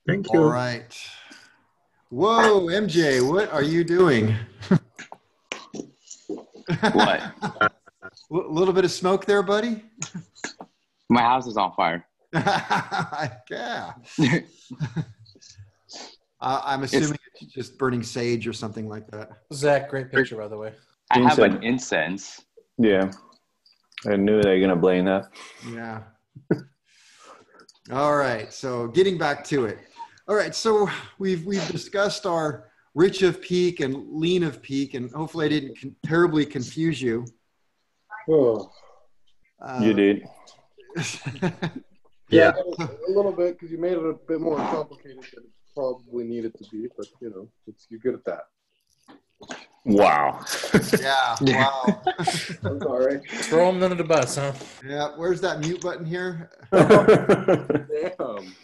Thank All you. right. Whoa, MJ, what are you doing? What? A little bit of smoke there, buddy? My house is on fire. Yeah. I'm assuming it's just burning sage or something like that. Zach, great picture, by the way. I have Incense. an incense. Yeah. I knew they were going to blame that. Yeah. All right. So getting back to it. All right. So we've discussed our rich of peak and lean of peak, and hopefully I didn't terribly confuse you. Oh. You did. Yeah, a little bit, because you made it a bit more complicated than it probably needed to be, but you know, you're good at that. Wow. Yeah. Wow. I'm sorry. Throw him under the bus, huh? Yeah. Where's that mute button here? Damn.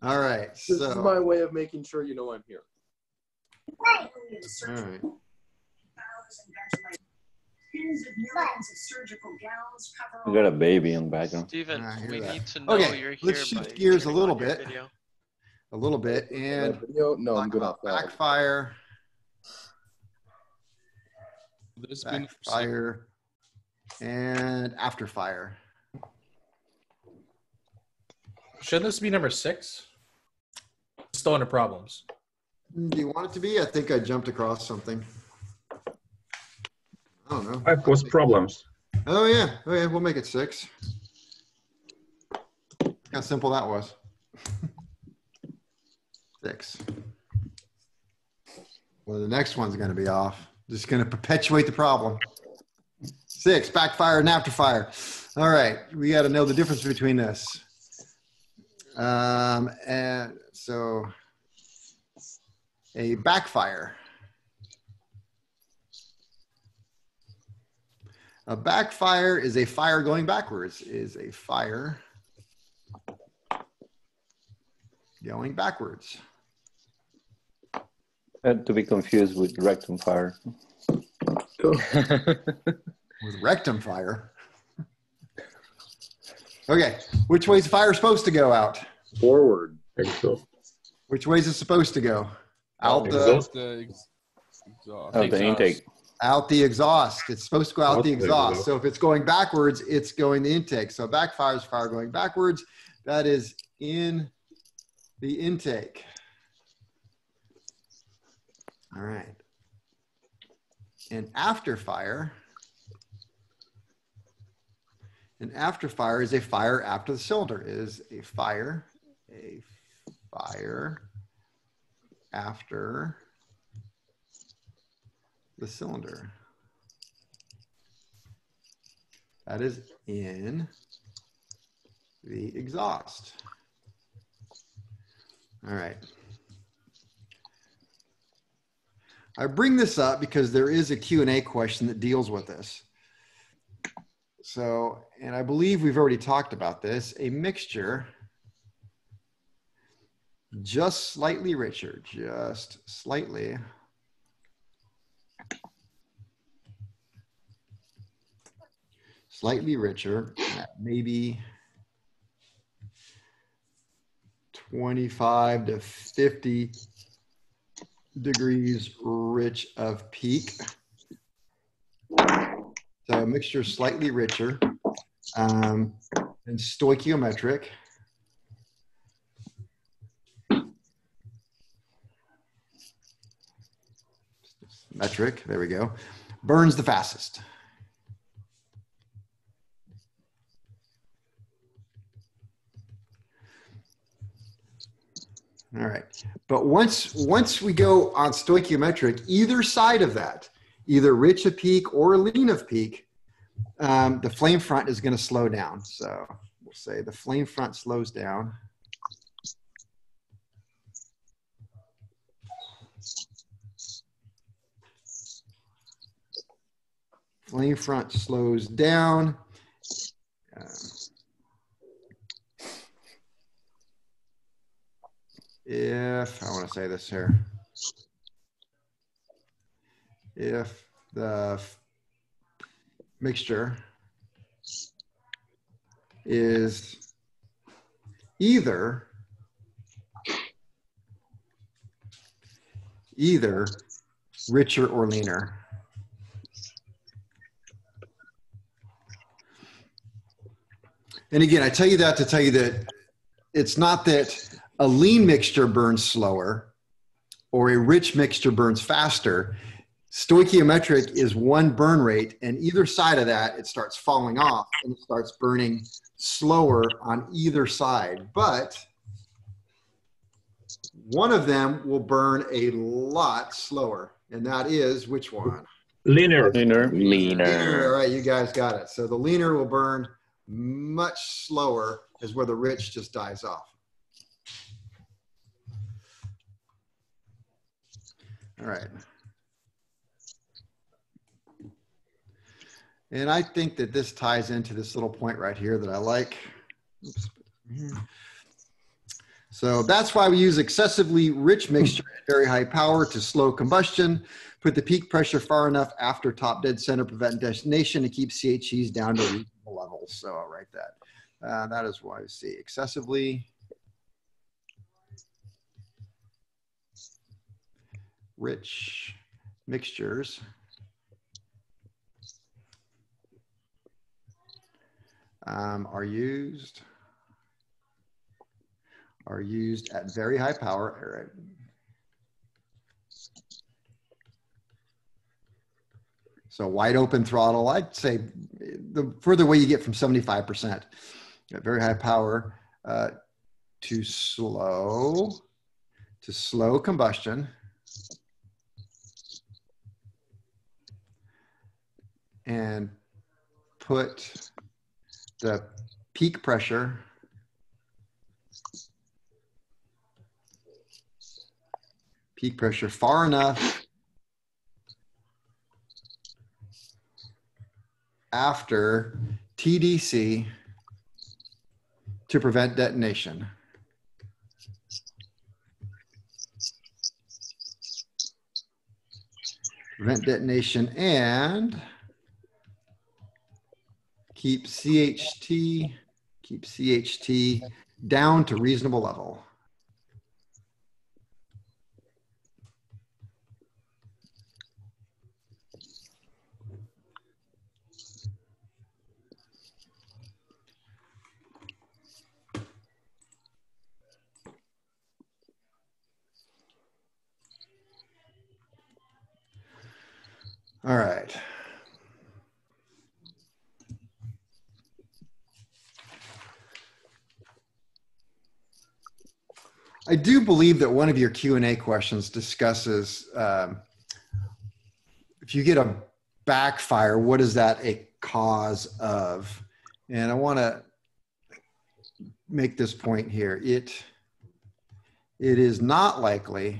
All right. This is my way of making sure you know I'm here. All right. I got a baby in the background. Steven, we that. need to know Okay, you're here. let's shift by gears a turning little on your bit. video. A little bit. And Video? No, I'm talk good about off that. Backfire. This has been Backfire and Afterfire. Shouldn't this be number 6? Still under problems. Do you want it to be? I think I jumped across something. I don't know. 5 was problems. Oh yeah. We'll make it 6. How simple that was. 6. Well, the next one's going to be off. Just going to perpetuate the problem. 6, backfire and afterfire. All right. We got to know the difference between this. And so a backfire. A backfire is a fire going backwards, is a fire going backwards. Not to be confused with rectum fire. With rectum fire. Okay, which way is the fire supposed to go out? Forward. Exhaust. Which way is it supposed to go? Out Exhaust. the Of the intake. out the exhaust. It's supposed to go out Out the the exhaust. exhaust. So if it's going backwards, it's going the intake. So backfire is fire going backwards. That is in the intake. All right. And afterfire. An afterfire is a fire after the cylinder. It is a fire after the cylinder. That is in the exhaust. All right. I bring this up because there is a Q&A question that deals with this. So, and I believe we've already talked about this, a mixture just slightly richer, just slightly richer, maybe 25 to 50 degrees rich of peak. So a mixture slightly richer and stoichiometric. Metric, there we go. Burns the fastest. All right. But once we go on stoichiometric, either side of that, either rich of peak or lean of peak, the flame front is going to slow down. So we'll say the flame front slows down. Flame front slows down. If I want to say this here, if the mixture is either either richer or leaner. And again, I tell you that to tell you that it's not that a lean mixture burns slower or a rich mixture burns faster. Stoichiometric is one burn rate, and either side of that, it starts falling off and it starts burning slower on either side. But one of them will burn a lot slower, and that is which one? Linear. Leaner. Leaner. All right, you guys got it. So the leaner will burn much slower, is where the rich just dies off. All right. And I think that this ties into this little point right here that I like. Oops. So that's why we use excessively rich mixture at very high power to slow combustion, put the peak pressure far enough after top dead center, prevent detonation, to keep CHEs down to reasonable levels. So I'll write that. That is why I see excessively rich mixtures are used at very high power. So wide open throttle, I'd say the further away you get from 75% at very high power to slow combustion and put the peak pressure far enough after TDC to prevent detonation. Prevent detonation and keep CHT down to reasonable level. All right. I do believe that one of your Q&A questions discusses if you get a backfire, what is that a cause of? And I want to make this point here. It is not likely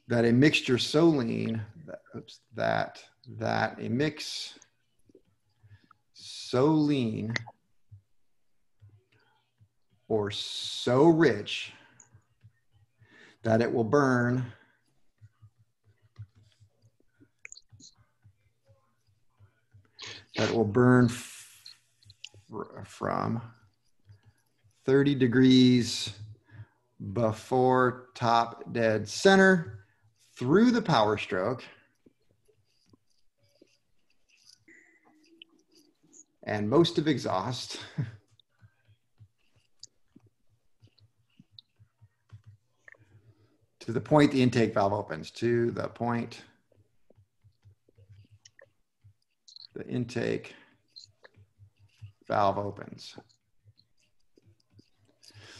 that a mixture so lean, that a mix so lean or so rich that it will burn from 30 degrees before top dead center through the power stroke and most of exhaust to the point the intake valve opens, to the point the intake valve opens.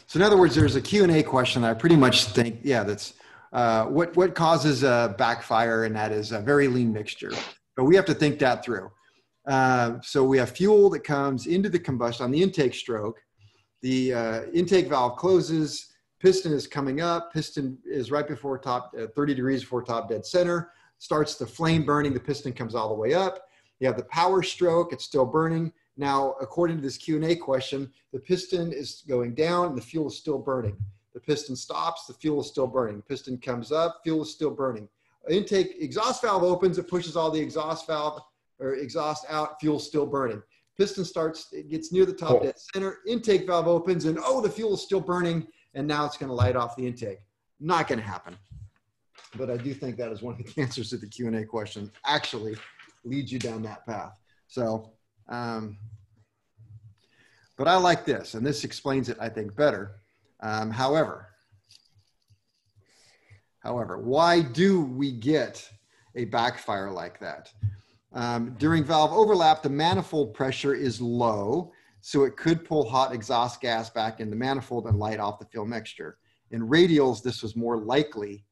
So in other words, there's a Q&A question that I pretty much think, yeah, that's what causes a backfire, and that is a very lean mixture. But we have to think that through. So we have fuel that comes into the combustion on the intake stroke. The intake valve closes, piston is coming up, piston is right before top, 30 degrees before top dead center, starts the flame burning, the piston comes all the way up. You have the power stroke, it's still burning. Now, according to this Q&A question, the piston is going down and the fuel is still burning. The piston stops, the fuel is still burning. The piston comes up, fuel is still burning. Intake exhaust valve opens, it pushes all the exhaust valve or exhaust out, fuel still burning. Piston starts, it gets near the top dead center, intake valve opens, and oh, the fuel is still burning. and now it's going to light off the intake. Not going to happen. But I do think that is one of the answers to the Q&A question, actually leads you down that path. So, but I like this, and this explains it, I think, better. However, why do we get a backfire like that? During valve overlap, the manifold pressure is low, so it could pull hot exhaust gas back in the manifold and light off the fuel mixture. In radials, this was more likely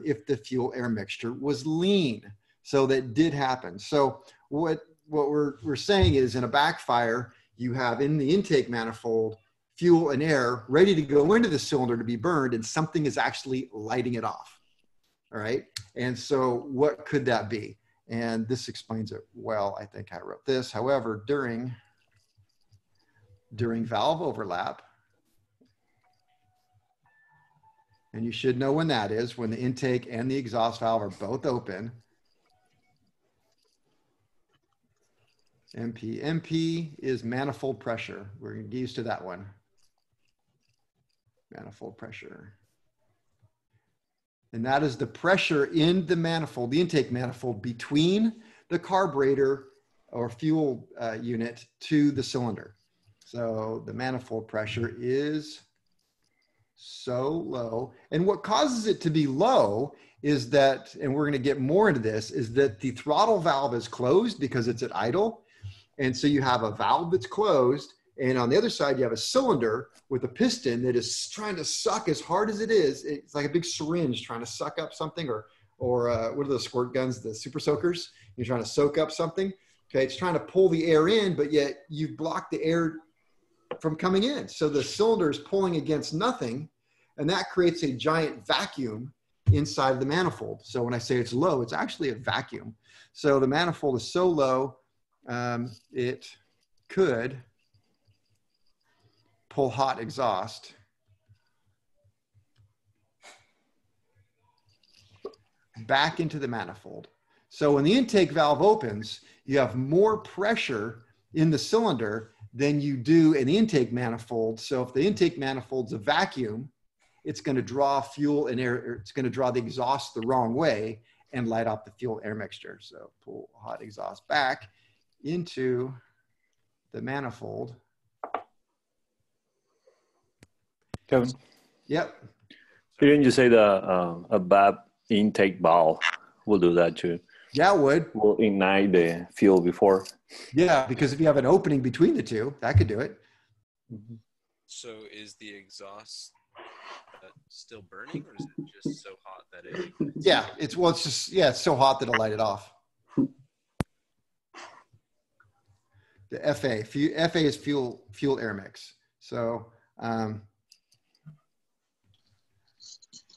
if the fuel air mixture was lean. So that did happen. So what we're saying is, in a backfire, you have in the intake manifold fuel and air ready to go into the cylinder to be burned, and something is actually lighting it off. All right. And so what could that be? And this explains it well. I think I wrote this. However, during valve overlap, and you should know when that is, when the intake and the exhaust valve are both open. MP is manifold pressure. We're used to that one. Manifold pressure. And that is the pressure in the manifold, the intake manifold, between the carburetor or fuel unit to the cylinder. So the manifold pressure is so low. And what causes it to be low is that, and we're going to get more into this, is that the throttle valve is closed because it's at idle. And so you have a valve that's closed, and on the other side, you have a cylinder with a piston that is trying to suck as hard as it is. It's like a big syringe trying to suck up something, or what are those squirt guns, the super soakers? You're trying to soak up something. Okay, it's trying to pull the air in, but yet you've blocked the air from coming in. So the cylinder is pulling against nothing, and that creates a giant vacuum inside the manifold. So when I say it's low, it's actually a vacuum. So the manifold is so low, it could pull hot exhaust back into the manifold. So when the intake valve opens, you have more pressure in the cylinder than you do in the intake manifold. So if the intake manifold's a vacuum, it's going to draw fuel and air, or it's going to draw the exhaust the wrong way and light up the fuel air mixture. So pull hot exhaust back into the manifold. Kevin, Yep. didn't you say a bad intake valve will do that too? Yeah, it would. Will ignite the fuel before. Yeah, because if you have an opening between the two, that could do it. So is the exhaust still burning, or is it just so hot that it ignites? Yeah, it's so hot that it'll light it off. The FA is fuel air mix. So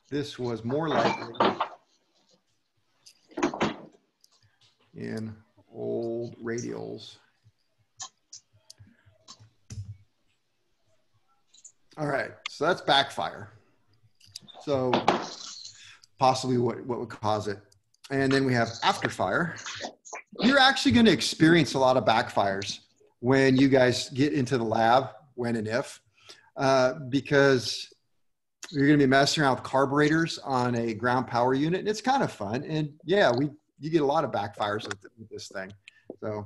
this was more likely in old radials. All right, so that's backfire. So possibly what would cause it. And then we have afterfire. You're actually going to experience a lot of backfires when you guys get into the lab, when and if, because you're going to be messing around with carburetors on a ground power unit, and it's kind of fun. And yeah, you get a lot of backfires with this thing. So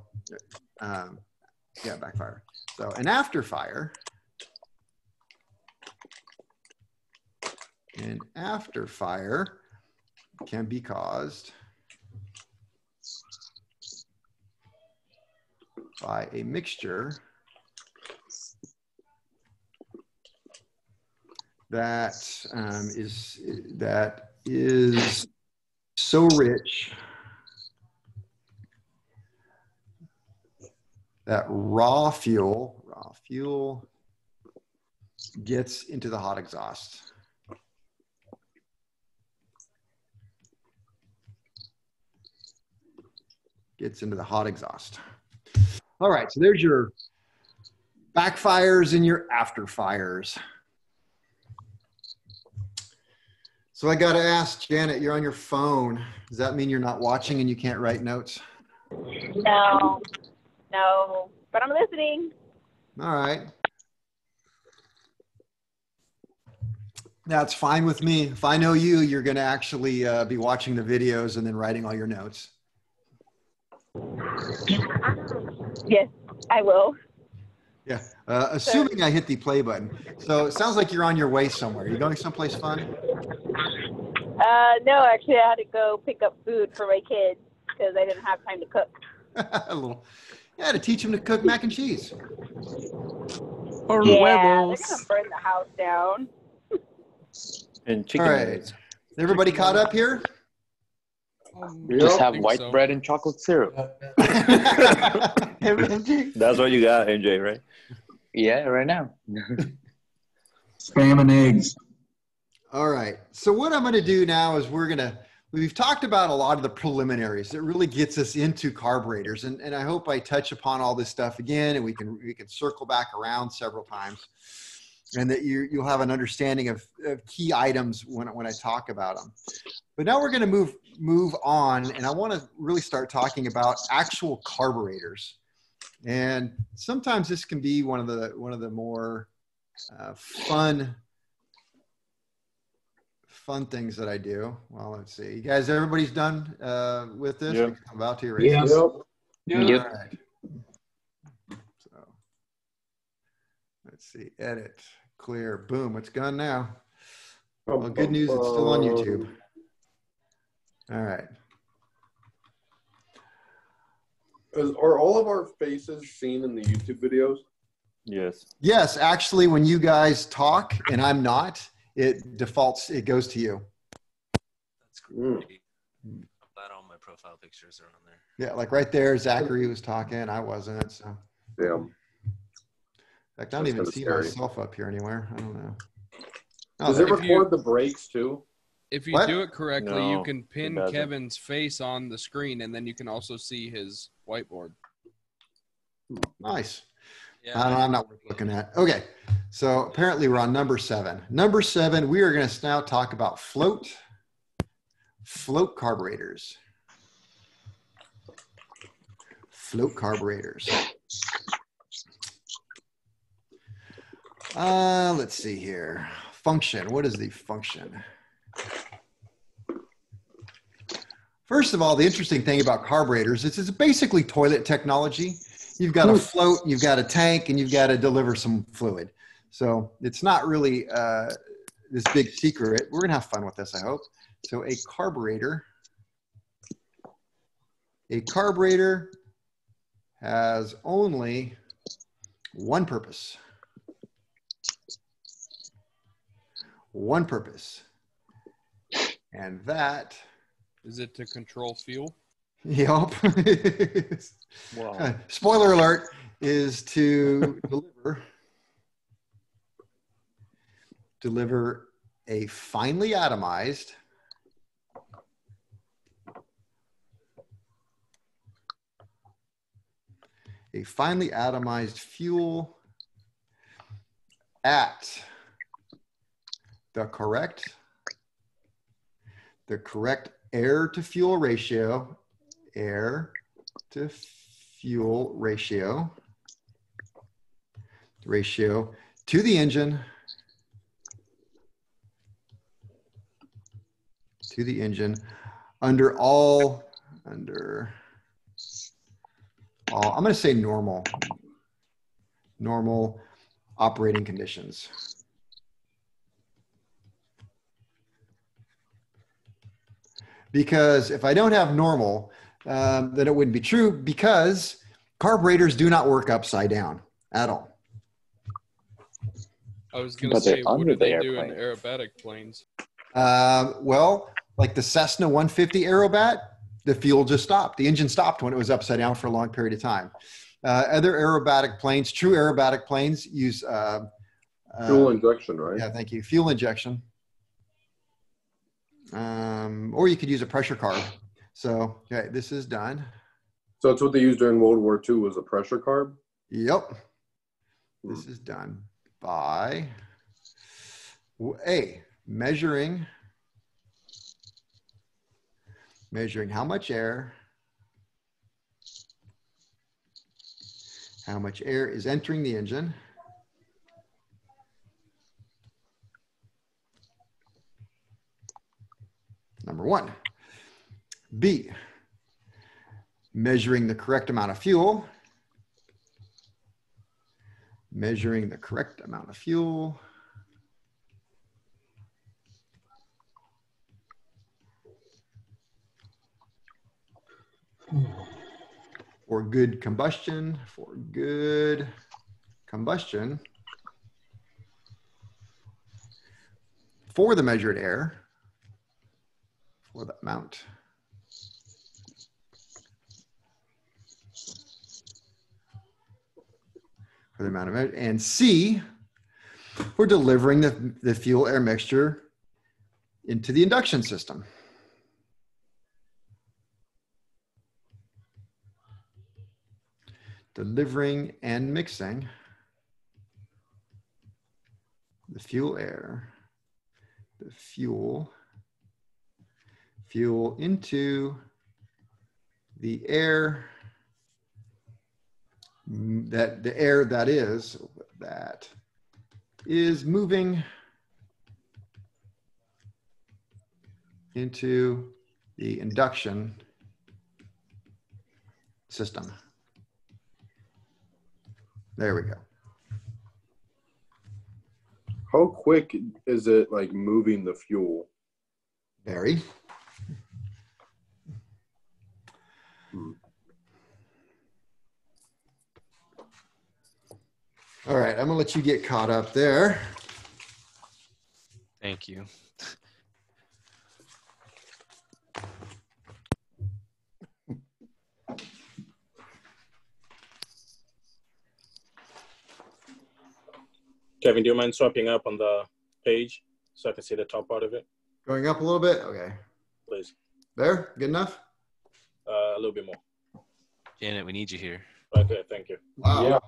yeah, backfire. So an afterfire. An afterfire can be caused by a mixture that is so rich that raw fuel gets into the hot exhaust. Gets into the hot exhaust. All right, so there's your backfires and your afterfires. So I got to ask, Janet, you're on your phone. Does that mean you're not watching and you can't write notes? No, but I'm listening. All right. That's fine with me. If I know you, you're going to actually be watching the videos and then writing all your notes. Yes, I will. Yeah. Assuming I hit the play button. So it sounds like you're on your way somewhere. You going someplace fun? No, actually, I had to go pick up food for my kids because I didn't have time to cook. A little. Yeah, to teach them to cook mac and cheese. Or Yeah, huevos. they're gonna burn the house down. And chicken All right. nuggets. Everybody caught up here? Just have think white so. bread and chocolate syrup. That's what you got, MJ, right? Yeah, right now. Spam and eggs. All right. So what I'm going to do now is we've talked about a lot of the preliminaries that really gets us into carburetors. And I hope I touch upon all this stuff again, and we can circle back around several times, and that you'll have an understanding of key items when I talk about them. But now we're going to move on, and I want to really start talking about actual carburetors. And sometimes this can be one of the more fun things that I do. Well, let's see. You guys, everybody's done with this? Yep. I'm about to erase Yes. this. Yep. All right. So let's see. Edit. Clear. Boom. It's gone now. Well, good news. It's still on YouTube. All right. Are all of our faces seen in the YouTube videos? Yes. Yes, actually, when you guys talk and I'm not, it defaults. It goes to you. That's great. I'm glad all my profile pictures are on there. Yeah, like right there, Zachary was talking. I wasn't. So, Yeah. in fact, I don't That's even kinda see scary. myself up here anywhere. I don't know. Oh, Does there it we go. record the breaks too? If you What? do it correctly, No, you can pin it doesn't. Kevin's face on the screen, and then you can also see his whiteboard. Nice. Yeah, I'm not worth looking at. Okay, so apparently we're on number 7. Number 7, we are going to now talk about float carburetors. Float carburetors. Let's see here. Function. What is the function? First of all, the interesting thing about carburetors is it's basically toilet technology. You've got a float, you've got a tank, and you've got to deliver some fluid. So it's not really this big secret. We're going to have fun with this, I hope. So a carburetor has only one purpose. One purpose. And that, Is it to control fuel? yep. Wow. Spoiler alert, is to deliver a finely atomized fuel at the correct air to fuel ratio to the engine under all I'm going to say normal operating conditions. Because if I don't have normal, then it wouldn't be true, because carburetors do not work upside down at all. I was going to But they're say, what under do they the do in airplane. aerobatic planes? Well, like the Cessna 150 Aerobat, the fuel just stopped. The engine stopped when it was upside down for a long period of time. Other aerobatic planes, true aerobatic planes, use Fuel injection, right? yeah, thank you. Fuel injection. Or you could use a pressure carb. So, okay, this is done. So that's what they used during World War II was a pressure carb? Yep. This is done by measuring how much air is entering the engine Number 1. B, measuring the correct amount of fuel. Measuring the correct amount of fuel. For good combustion, for the measured air, for the amount. For the amount of it. And C, for delivering the fuel air mixture into the induction system. Delivering and mixing the fuel into the air, the air that is moving into the induction system. There we go. How quick is it like moving the fuel? Very. All right, I'm gonna let you get caught up there. Thank you. Kevin, do you mind swapping up on the page so I can see the top part of it? Going up a little bit? Okay. Please. There? Good enough? A little bit more. Janet, we need you here. Okay, thank you. Wow.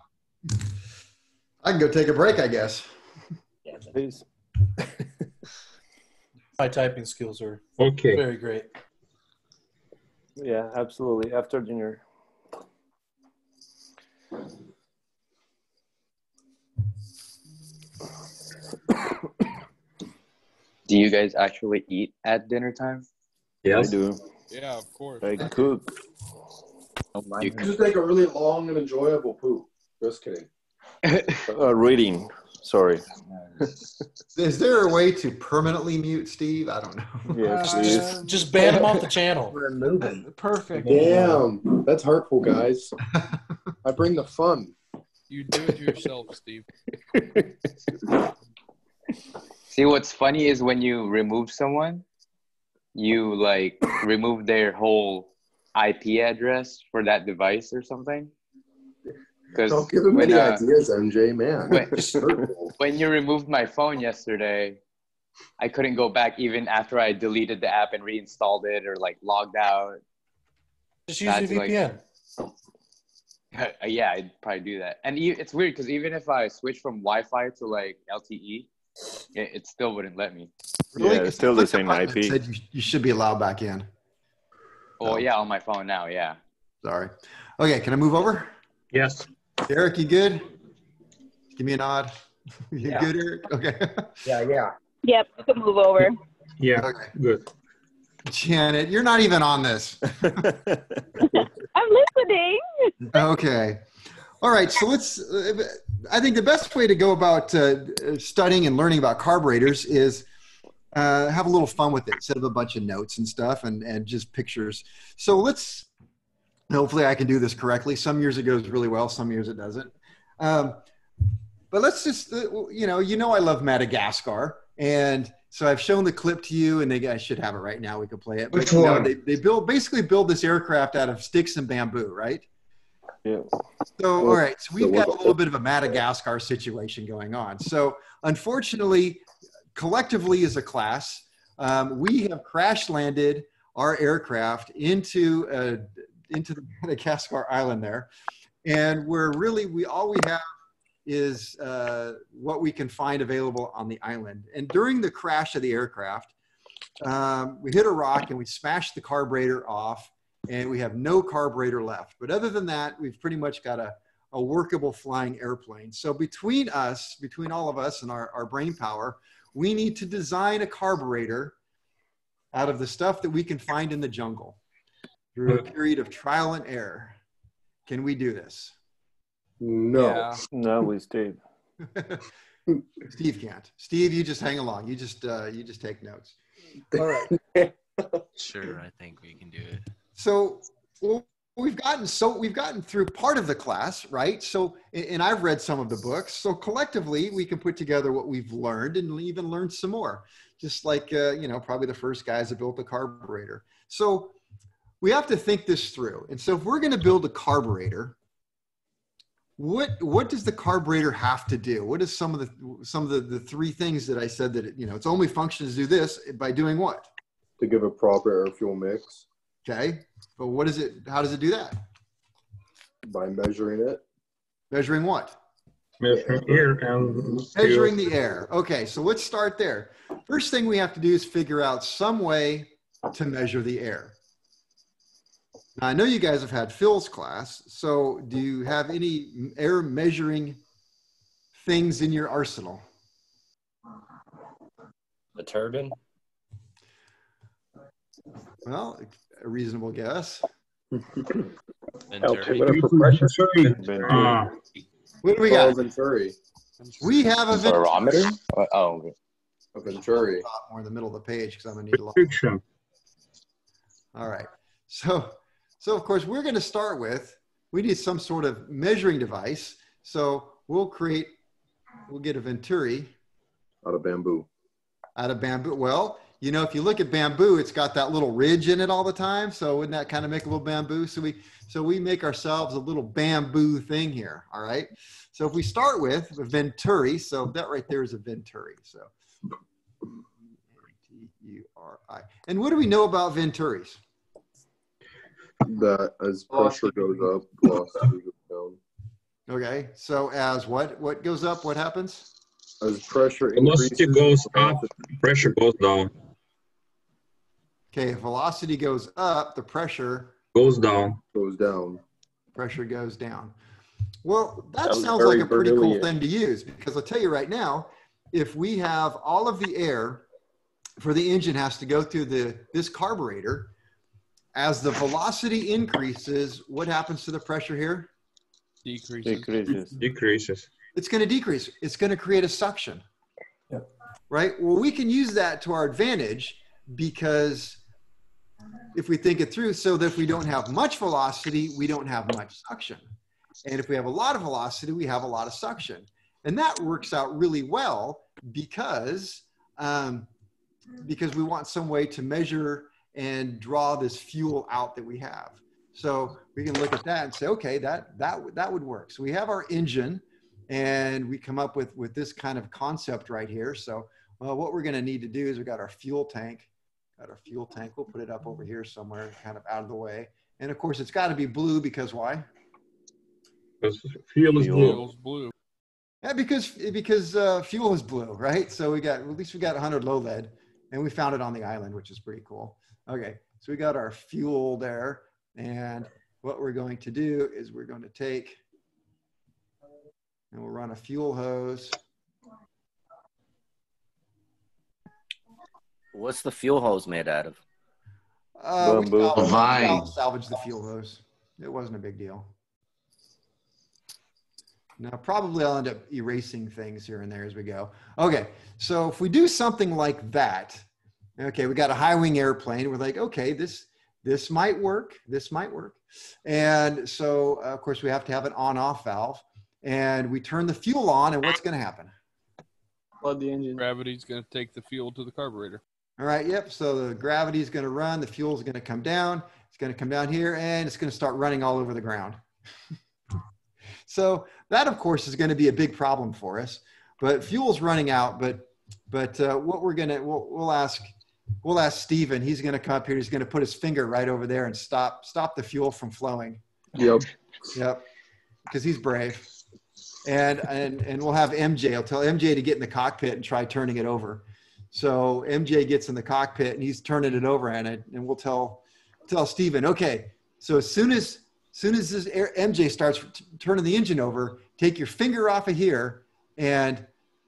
Yeah. I can go take a break, I guess. Yeah, please. My typing skills are Okay. very great. Yeah, absolutely. After junior. Do you guys actually eat at dinner time? I do. Yeah, of course. I cook. You Just take a really long and enjoyable poop. Just kidding. Reading. Sorry. Is there a way to permanently mute Steve? I don't know. Yes, please. Just ban him off the channel. We're moving. Perfect. Damn, that's hurtful, guys. I bring the fun. You do it yourself, Steve. See, what's funny is when you remove someone, you like remove their whole IP address for that device or something. Don't give him any ideas, MJ, man. When you removed my phone yesterday, I couldn't go back even after I deleted the app and reinstalled it or like logged out. Just use your VPN. Yeah, I'd probably do that. And it's weird because even if I switch from Wi-Fi to like LTE, it still wouldn't let me. Really? Yeah, it's still the same It IP. said you should be allowed back in. Oh, yeah, on my phone now, yeah. Sorry. Okay, can I move over? Yes. Eric, you good? Give me a nod. You Yeah. good, Eric? Okay. Yeah. Yep, you can move over. Yeah, Okay. good. Janet, you're not even on this. I'm listening. Okay. All right. So I think the best way to go about studying and learning about carburetors is have a little fun with it instead of a bunch of notes and stuff and just pictures. So hopefully I can do this correctly. Some years it goes really well. Some years it doesn't. But let's just, I love Madagascar. And so I've shown the clip to you, and I should have it right now. We could play it. Which But, one? they basically build this aircraft out of sticks and bamboo, right? Yeah. So, all right. So we've got a little bit of a Madagascar situation going on. So unfortunately, collectively as a class, we have crash landed our aircraft into the Madagascar island there. And all we have is what we can find available on the island. And during the crash of the aircraft, we hit a rock and we smashed the carburetor off, and we have no carburetor left. But other than that, we've pretty much got a workable flying airplane. So between all of us and our brain power, we need to design a carburetor out of the stuff that we can find in the jungle through a period of trial and error. Can we do this? No. Yeah. No, we Steve. Steve can't. Steve, you just hang along. You just take notes. All right. Sure, I think we can do it. So we've gotten through part of the class, right? So, and I've read some of the books. So collectively, we can put together what we've learned and even learn some more. Just like probably the first guys that built the carburetor. So we have to think this through. And so if we're going to build a carburetor, what does the carburetor have to do? What is some of the three things that I said that its only function is to do this by doing what? To give a proper air fuel mix. Okay, but what is it? How does it do that? By measuring it. Measuring what? Measuring air and Measuring the air. Okay, so let's start there. First thing we have to do is figure out some way to measure the air. Now, I know you guys have had Phil's class, so do you have any air measuring things in your arsenal? The turbine. Well, a reasonable guess. Venturi. What do we got? Venturi. We have a Venturi. Barometer? Oh, okay. A Venturi. More in the middle of the page because I'm going to need a lot. friction. All right. So of course, we're going to start with, we need some sort of measuring device. So we'll get a Venturi. Out of bamboo. Out of bamboo. Well, if you look at bamboo, it's got that little ridge in it all the time. So wouldn't that kind of make a little bamboo? So we make ourselves a little bamboo thing here. All right. So if we start with a Venturi, so that right there is a Venturi. So Venturi. And what do we know about Venturis? That as pressure goes up, velocity goes down. Okay. So as what goes up, what happens? As pressure Velocity increases, goes up, pressure goes down. Okay, if velocity goes up, the pressure Goes down. goes down. pressure goes down. Well, that was sounds like very a pretty cool brilliant. thing to use, because I'll tell you right now, if we have all of the air for the engine has to go through this carburetor, as the velocity increases, what happens to the pressure here? Decreases. Decreases. It's going to decrease. It's going to create a suction. Yep. Right? Well, we can use that to our advantage, because if we think it through, so that if we don't have much velocity, we don't have much suction. And if we have a lot of velocity, we have a lot of suction. And that works out really well because we want some way to measure and draw this fuel out that we have. So we can look at that and say, okay, that would work. So we have our engine, and we come up with this kind of concept right here. So what we're going to need to do is we got our fuel tank. We'll put it up over here somewhere, kind of out of the way. And of course, it's got to be blue, because why? Because fuel is blue. Fuel's blue. Yeah, because fuel is blue, right? So at least we got 100 low lead, and we found it on the island, which is pretty cool. Okay, so we got our fuel there, and what we're going to do is we're going to take, and we'll run a fuel hose. What's the fuel hose made out of? We Vine. salvaged the fuel hose. It wasn't a big deal. Now, probably I'll end up erasing things here and there as we go. Okay, so if we do something like that, okay, we got a high wing airplane. We're like, okay, this might work. This might work. And so, of course, we have to have an on-off valve. And we turn the fuel on, and what's going to happen? Flood the engine. Gravity's going to take the fuel to the carburetor. All right, yep. So the gravity is going to run. The fuel is going to come down. It's going to come down here, and it's going to start running all over the ground. So that, of course, is going to be a big problem for us. But fuel's running out. But what we'll ask Steven. He's going to come up here. He's going to put his finger right over there and stop the fuel from flowing. Yep. Yep. Because he's brave. And we'll have MJ. I'll tell MJ to get in the cockpit and try turning it over. So MJ gets in the cockpit and he's turning it over, and we'll tell Steven, okay, so as soon as this MJ starts turning the engine over, take your finger off of here and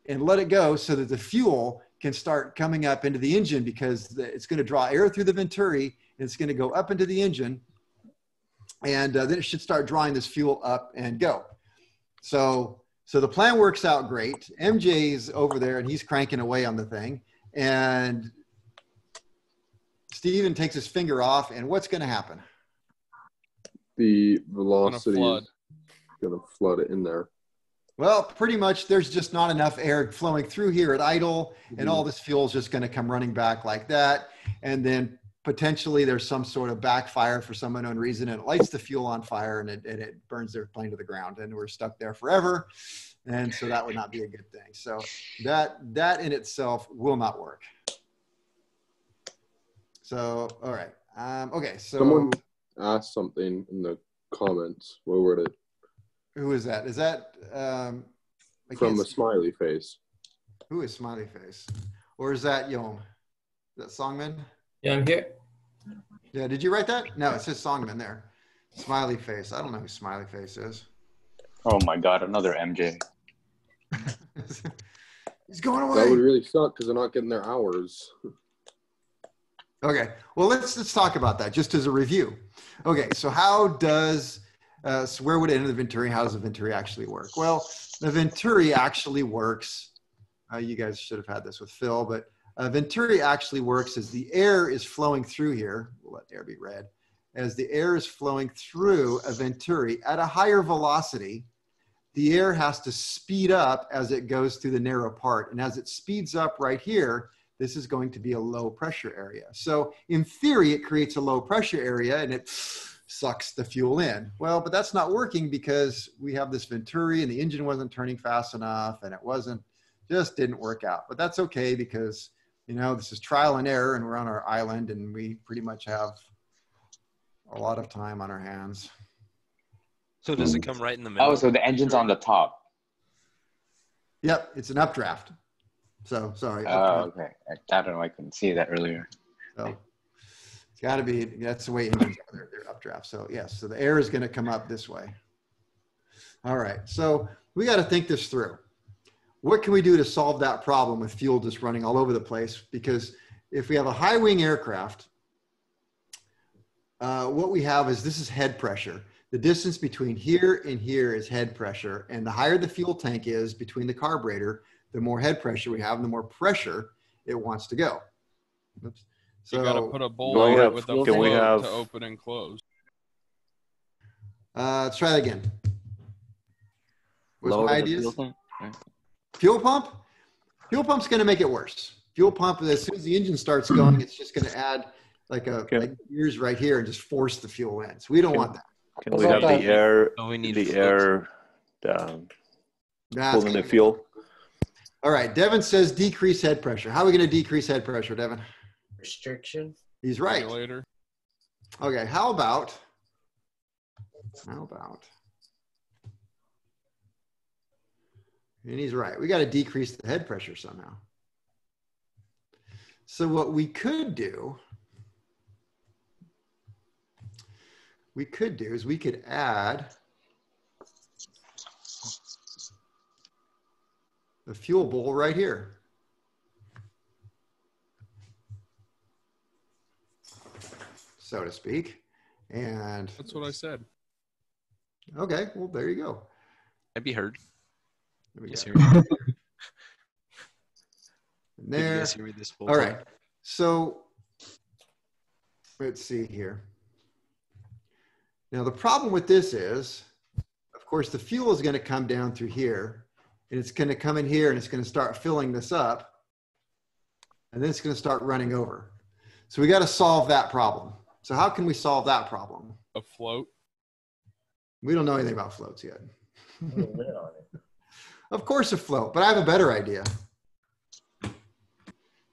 let it go so that the fuel can start coming up into the engine because it's going to draw air through the Venturi and it's going to go up into the engine. And then it should start drawing this fuel up and go. So the plan works out great. MJ's over there and he's cranking away on the thing. And Steven takes his finger off, and what's going to happen? The velocity is going to flood it in there. Well, pretty much there's just not enough air flowing through here at idle, and all this fuel is just going to come running back like that. And then potentially there's some sort of backfire for some unknown reason, and it lights the fuel on fire, and it burns their plane to the ground, and we're stuck there forever. And so that would not be a good thing. So that in itself will not work. So, all right. Okay, so. Someone asked something in the comments. What were it? Who is that? Is that from a smiley face? Who is smiley face? Or is that Yom? Is that Songman? Yeah, I'm here. Yeah, did you write that? No, it says Songman there. Smiley face. I don't know who smiley face is. Oh my God, another MJ. He's going away. That would really suck because they're not getting their hours. Okay, well, let's talk about that just as a review. Okay, so how does, so where would it enter the Venturi? How does the Venturi actually work? Well, the Venturi actually works, you guys should have had this with Phil, but Venturi actually works as the air is flowing through here. We'll let air be red. As the air is flowing through a Venturi at a higher velocity, the air has to speed up as it goes through the narrow part. And as it speeds up right here, this is going to be a low pressure area. So in theory, it creates a low pressure area and it sucks the fuel in. Well, but that's not working because we have this Venturi and the engine wasn't turning fast enough and it just didn't work out. But that's okay because, you know, this is trial and error and we're on our island and we pretty much have a lot of time on our hands. So does it come right in the middle? Oh, so the engine's on the top. Yep, it's an updraft. So, sorry. Oh, okay. I don't know. I couldn't see that earlier. So it's got to be, that's the way engines are. They're updraft. So, yes, so the air is going to come up this way. All right, so we got to think this through. What can we do to solve that problem with fuel just running all over the place? Because if we have a high wing aircraft, what we have is this is head pressure. The distance between here and here is head pressure. And the higher the fuel tank is between the carburetor, the more head pressure we have and the more pressure it wants to go. Oops. So you got to put a bowl on it with a float to open and close. Let's try that again. What's my ideas? Fuel pump? Fuel pump's going to make it worse. Fuel pump, as soon as the engine starts going, it's just going to add like gears right here and just force the fuel in. So we don't want that. Can we have the air? We need the air pulling the fuel. All right. Devin says decrease head pressure. How are we going to decrease head pressure, Devin? Restriction. He's right. Regulator. Okay. How about? And he's right. We got to decrease the head pressure somehow. So what we could do is we could add the fuel bowl right here. So to speak. And that's what I said. Okay, well, there you go. I'd be heard. There. There. All right. So let's see here. Now, the problem with this is, of course, the fuel is going to come down through here, and it's going to come in here, and it's going to start filling this up, and then it's going to start running over. So we got to solve that problem. So how can we solve that problem? A float? We don't know anything about floats yet. Of course a float, but I have a better idea.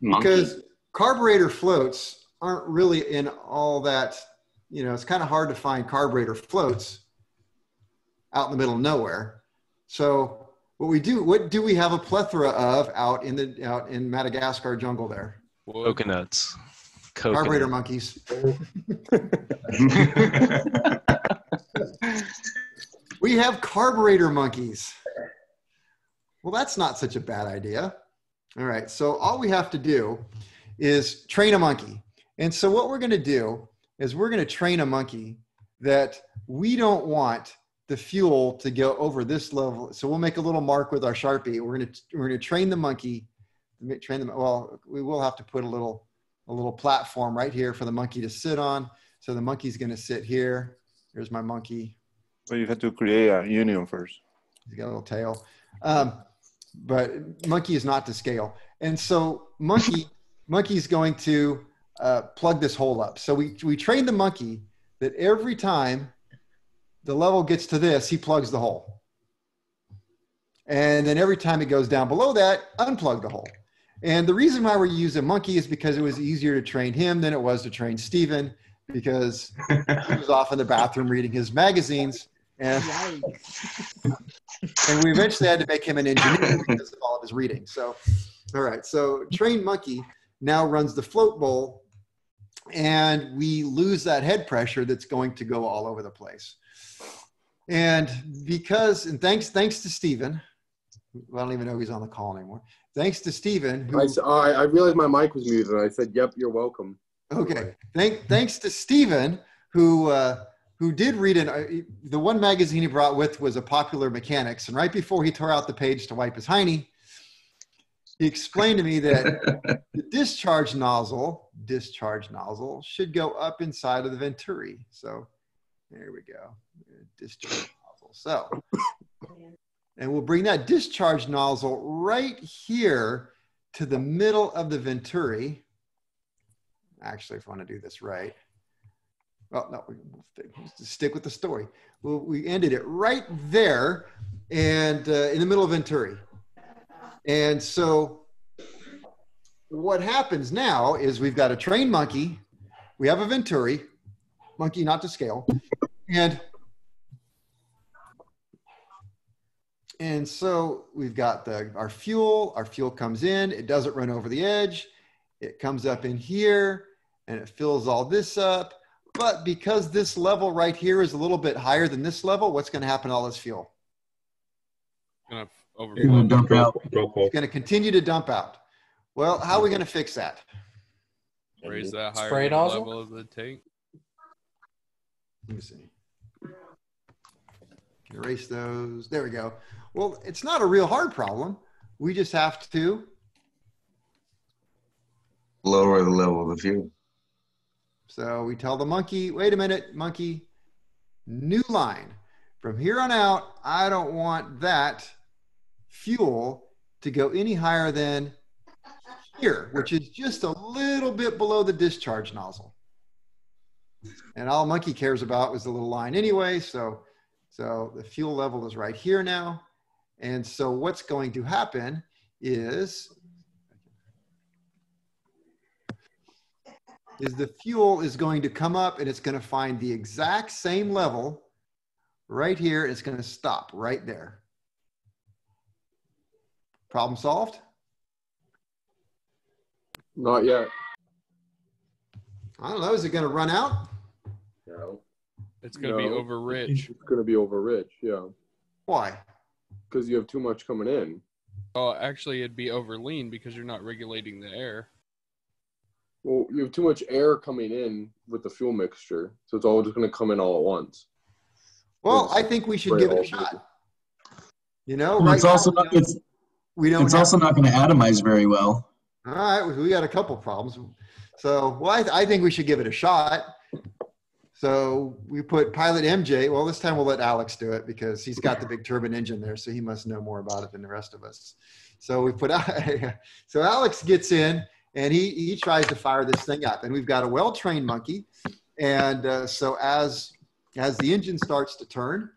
Because carburetor floats aren't really in all that, you know, it's kind of hard to find carburetor floats out in the middle of nowhere. So what do we have a plethora of out in Madagascar jungle there? Coconuts. Carburetor monkeys. We have carburetor monkeys. Well, that's not such a bad idea. All right. So all we have to do is train a monkey. And so what we're going to do is we're going to train a monkey that we don't want the fuel to go over this level. So we'll make a little mark with our Sharpie. We're going to train the monkey, well, we will have to put a little platform right here for the monkey to sit on. So the monkey's going to sit here. Here's my monkey. So you have to create a union first. He's got a little tail. But monkey is not to scale. And so monkey's going to plug this hole up. So we train the monkey that every time the level gets to this, he plugs the hole. And then every time it goes down below that, unplug the hole. And the reason why we're using monkey is because it was easier to train him than it was to train Steven, because he was off in the bathroom reading his magazines. And we eventually had to make him an engineer because of all of his reading. So, all right. So trained monkey now runs the float bowl, and we lose that head pressure that's going to go all over the place. And thanks to Steven, I don't even know if he's on the call anymore. Thanks to Steven. I realized my mic was muted, and I said, yep, you're welcome. Okay. Thanks to Steven, who did read the one magazine he brought with was a Popular Mechanics. And right before he tore out the page to wipe his hiney, he explained to me that the discharge nozzle should go up inside of the Venturi. So there we go. Discharge nozzle. So, and we'll bring that discharge nozzle right here to the middle of the Venturi. Actually, if I want to do this right. Well, no, we'll stick with the story. We ended it right there and in the middle of Venturi. And so what happens now is we've got a trained monkey. We have a Venturi, monkey not to scale. And so we've got our fuel. Our fuel comes in. It doesn't run over the edge. It comes up in here, and it fills all this up. But because this level right here is a little bit higher than this level, what's going to happen to all this fuel? Gonna It's going to dump out. It's going to continue to dump out. Well, how are we going to fix that? Raise that higher Spray nozzle? level of the tank. Let me see. Erase those. There we go. Well, it's not a real hard problem. We just have to lower the level of the fuel. So we tell the monkey, wait a minute, monkey, new line. From here on out, I don't want that fuel to go any higher than here, which is just a little bit below the discharge nozzle. And all monkey cares about was the little line anyway. So the fuel level is right here now. And so what's going to happen is the fuel is going to come up and it's going to find the exact same level right here. It's going to stop right there. Problem solved? Not yet. I don't know. Is it going to run out? No. It's going to be over rich. It's going to be over rich, yeah. Why? Because you have too much coming in. Oh, actually, it'd be over lean because you're not regulating the air. Well, you have too much air coming in with the fuel mixture, so it's all just going to come in all at once. Well, I think we should give it a shot. You know, well, right it's also now, not, it's also not going to atomize very well. All right, we got a couple problems. So, well, I think we should give it a shot. So we put pilot MJ. Well, this time we'll let Alex do it because he's got the big turbine engine there, so he must know more about it than the rest of us. So we put so Alex gets in and he tries to fire this thing up, and we've got a well-trained monkey. And so as the engine starts to turn,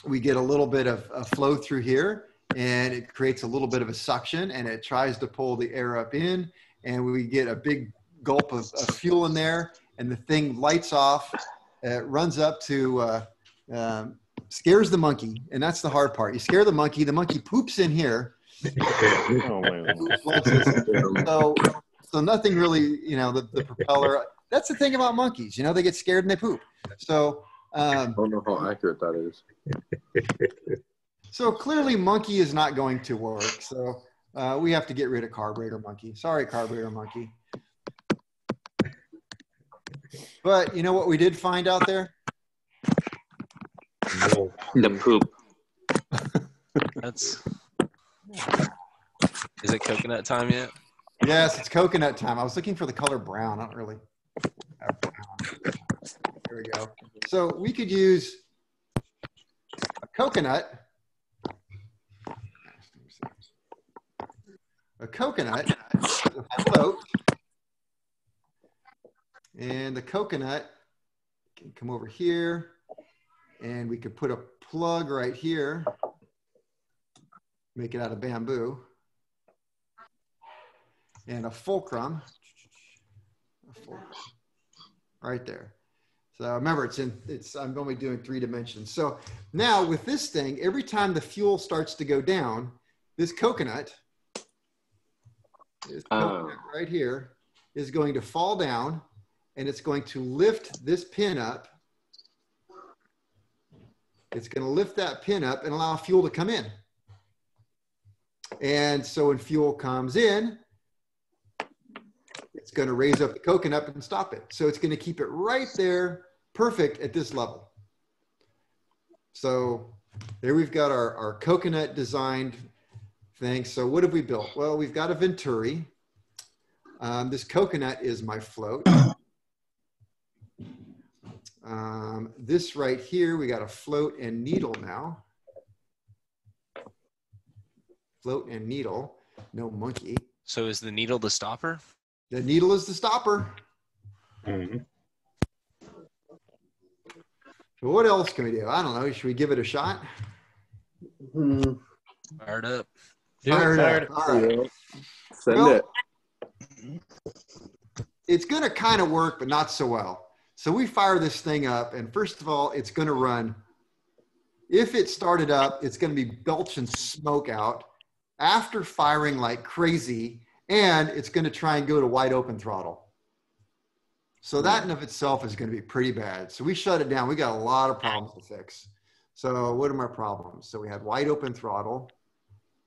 we get a little bit of flow through here, and it creates a little bit of a suction, and it tries to pull the air up in, and we get a big gulp of fuel in there, and the thing lights off. It runs up to scares the monkey, and that's the hard part. You scare the monkey poops in here. So nothing really, you know, the propeller. That's the thing about monkeys, you know, they get scared and they poop. So I don't know how accurate that is. So clearly monkey is not going to work. So We have to get rid of Carburetor Monkey. Sorry, Carburetor Monkey. But you know what we did find out there? The poop. That's. Is it coconut time yet? Yes, it's coconut time. I was looking for the color brown. I don't really have brown. There we go. So we could use a coconut. A coconut, a float, and the coconut can come over here, and we could put a plug right here, make it out of bamboo, and a fulcrum right there. So remember, I'm only doing 3 dimensions. So now with this thing, every time the fuel starts to go down, this coconut right here is going to fall down, and it's going to lift this pin up. It's going to lift that pin up and allow fuel to come in. And so when fuel comes in, it's going to raise up the coconut and stop it. So it's going to keep it right there, perfect at this level. So there we've got our coconut designed thing. So what have we built? Well, we've got a Venturi. This coconut is my float. This right here, we got a float and needle now. Float and needle, no monkey. So is the needle the stopper? The needle is the stopper. Mm-hmm. So what else can we do? I don't know. Should we give it a shot? Fired up. Fired up. All right. Send it. It's going to kind of work, but not so well. So we fire this thing up, and first of all, it's going to run. If it started up, it's going to be belching smoke out after firing like crazy, and it's going to try and go to wide open throttle. So that in of itself is going to be pretty bad. So we shut it down. We got a lot of problems to fix. So what are my problems? So we had wide open throttle.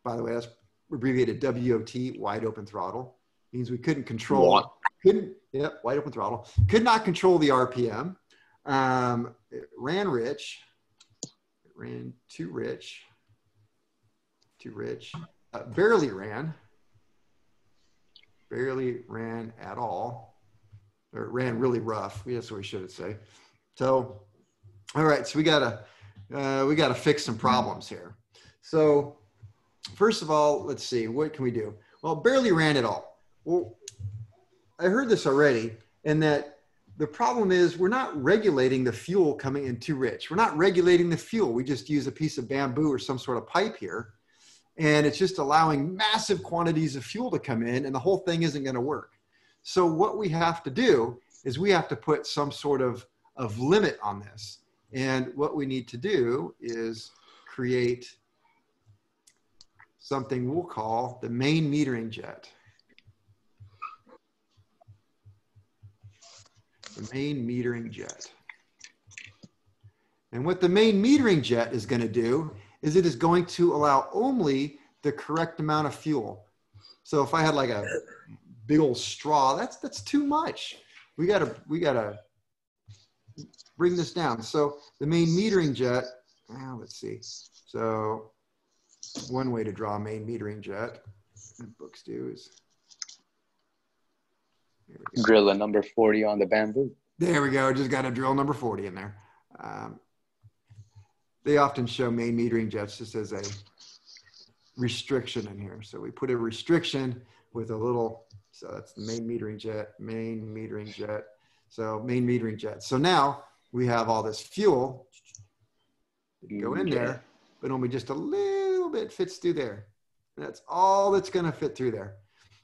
By the way, that's abbreviated WOT, wide open throttle. Means we couldn't control, wide open throttle. Could not control the RPM. It ran rich. It ran too rich. Barely ran at all. Or it ran really rough. That's what we should say. So, all right. So we gotta fix some problems here. So, first of all, let's see. What can we do? Well, it barely ran at all. Well, I heard this already, and that the problem is we're not regulating the fuel coming in too rich. We're not regulating the fuel. We just use a piece of bamboo or some sort of pipe here, and it's just allowing massive quantities of fuel to come in, and the whole thing isn't going to work. So what we have to do is we have to put some sort of limit on this. And what we need to do is create something we'll call the main metering jet. The main metering jet. And what the main metering jet is going to do is it is going to allow only the correct amount of fuel. So if I had like a big old straw, that's too much. We gotta bring this down. So the main metering jet, let's see. So one way to draw a main metering jet, and books do, is drill a number 40 on the bamboo. There we go. Just got to drill number 40 in there. They often show main metering jets just as a restriction in here. So we put a restriction with a little, so that's the main metering jet. So main metering jet. So now we have all this fuel go in there, but only just a little bit fits through there. That's all that's going to fit through there.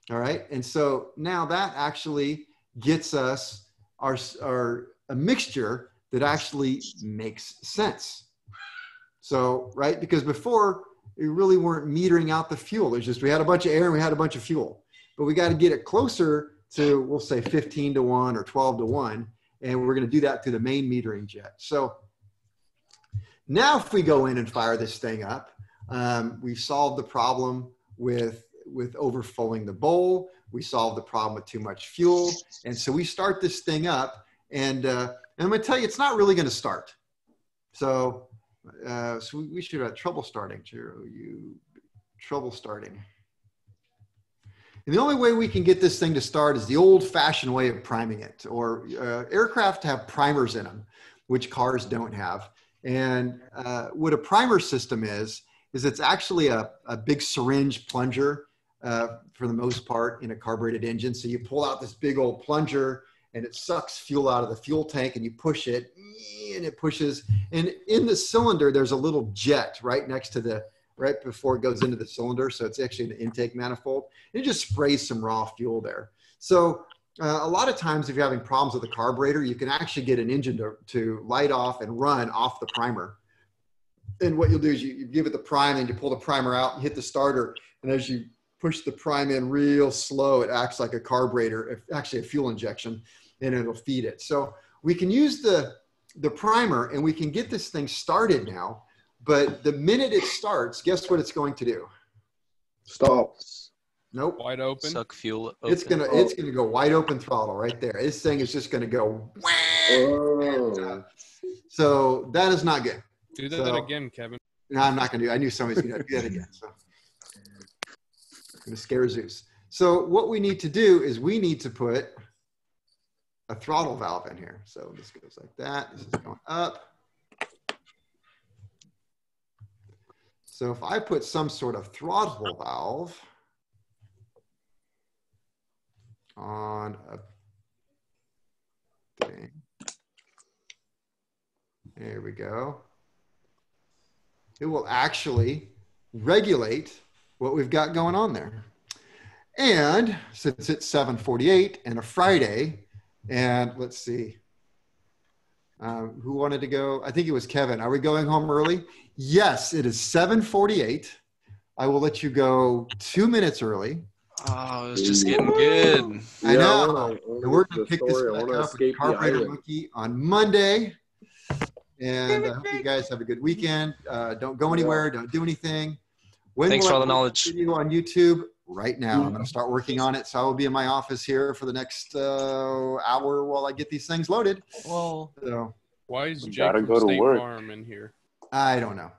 All right. And so now that actually gets us a mixture that actually makes sense. So, right, because before we really weren't metering out the fuel. It's just, we had a bunch of air and we had a bunch of fuel, but we got to get it closer to, we'll say 15 to 1 or 12 to 1. And we're going to do that through the main metering jet. So now if we go in and fire this thing up, we've solved the problem with with overfilling the bowl. We solve the problem with too much fuel. And so we start this thing up, and I'm going to tell you, it's not really going to start. So, we should have trouble starting. Trouble starting. And the only way we can get this thing to start is the old-fashioned way of priming it, or aircraft have primers in them, which cars don't have. And what a primer system is it's actually a big syringe plunger for the most part in a carbureted engine. So you pull out this big old plunger and it sucks fuel out of the fuel tank, and you push it and it pushes. And in the cylinder, there's a little jet right next to right before it goes into the cylinder. So it's actually an intake manifold. It just sprays some raw fuel there. So a lot of times if you're having problems with the carburetor, you can actually get an engine to light off and run off the primer. And what you'll do is you give it the prime and you pull the primer out and hit the starter. And as you push the prime in real slow, it acts like a carburetor, actually a fuel injection, and it'll feed it. So we can use the primer and we can get this thing started now. But the minute it starts, guess what it's going to do? Stops. Nope. Wide open. Suck fuel. It's gonna go wide open throttle right there. This thing is just gonna go. Oh. So that is not good. Do that again, Kevin. No, I'm not gonna do it. I knew somebody's gonna do that again. So I'm gonna scare Zeus. So what we need to do is we need to put a throttle valve in here. So this goes like that. This is going up. So if I put some sort of throttle valve on a thing, there we go. It will actually regulate what we've got going on there. And since it's 7:48 and a Friday, and let's see, who wanted to go? I think it was Kevin. Are we going home early? Yes, it is 7:48. I will let you go 2 minutes early. Oh, it's just getting good. I know. And we're going to pick this back up with Carburetor Monkey on Monday. And I hope you guys have a good weekend. Don't go anywhere. Don't do anything. Thanks for all the knowledge. Video on YouTube right now. I'm going to start working on it. So I will be in my office here for the next hour while I get these things loaded. Well, so why is you Jake gotta from go to State work. Farm in here? I don't know.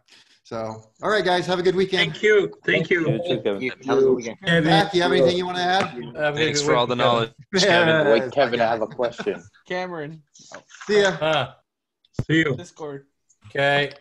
So, all right, guys, have a good weekend. Thank you. Thank you. Have a good weekend. Zach, you have anything you want to add? Thanks for all the knowledge, Kevin. Wait, Kevin, I have a question. Cameron. See ya. See you. Discord. Okay.